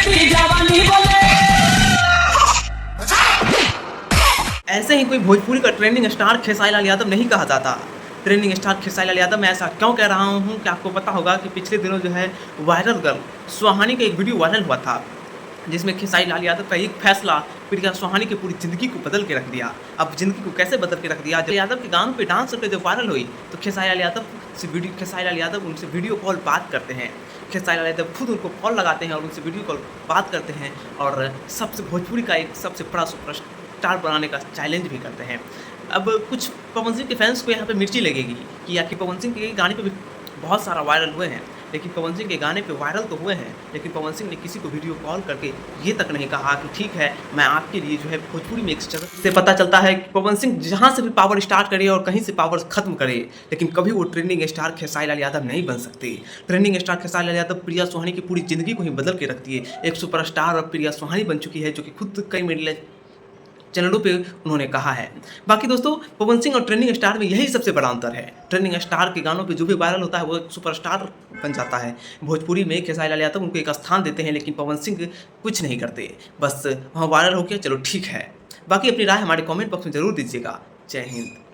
देखती जवानी बोले। ऐसे ही कोई भोजपुरी का ट्रेंडिंग स्टार खेसारी लाल यादव नहीं कहा जाता। ट्रेंडिंग स्टार खेसारी लाल यादव, मैं ऐसा क्यों कह रहा हूँ कि आपको पता होगा कि पिछले दिनों जो है वायरल गर्ल सुहानी का एक वीडियो वायरल हुआ था, जिसमें खेसारी लाल यादव का एक फैसला प्रिया सुहानी की पूरी ज़िंदगी को बदल के रख दिया। अब ज़िंदगी को कैसे बदल के रख दिया? जब यादव के गानों पे डांस करके जब वायरल हुई तो खेसारी लाल यादव उनसे वीडियो कॉल बात करते हैं। खेसारी लाल यादव खुद उनको कॉल लगाते हैं और उनसे वीडियो कॉल बात करते हैं और सबसे भोजपुरी का एक सबसे बड़ा सुपरस्टार बनाने का चैलेंज भी करते हैं। अब कुछ पवन सिंह के फैंस को यहाँ पे मिर्ची लगेगी कि आखिर पवन सिंह के गाने पे भी बहुत सारा वायरल हुए हैं, लेकिन पवन सिंह के गाने पे वायरल तो हुए हैं, लेकिन पवन सिंह ने किसी को वीडियो कॉल करके ये तक नहीं कहा कि ठीक है मैं आपके लिए जो है भोजपुरी में एक जगह से पता चलता है कि पवन सिंह जहाँ से भी पावर स्टार्ट करे और कहीं से पावर खत्म करे, लेकिन कभी वो ट्रेंडिंग स्टार खेसारी लाल यादव नहीं बन सकते। ट्रेंडिंग स्टार खेसारी लाल यादव प्रिया सुहानी की पूरी ज़िंदगी को ही बदल के रखती है। एक सुपरस्टार और प्रिया सुहानी बन चुकी है, जो कि खुद कई मीडिया चैनलों पे उन्होंने कहा है। बाकी दोस्तों, पवन सिंह और ट्रेंडिंग स्टार में यही सबसे बड़ा अंतर है। ट्रेंडिंग स्टार के गानों पे जो भी वायरल होता है वो एक सुपरस्टार बन जाता है। भोजपुरी में खेसारी लाल यादव उनको एक स्थान देते हैं, लेकिन पवन सिंह कुछ नहीं करते, बस वहाँ वायरल हो गया चलो ठीक है। बाकी अपनी राय हमारे कमेंट बॉक्स में ज़रूर दीजिएगा। जय हिंद।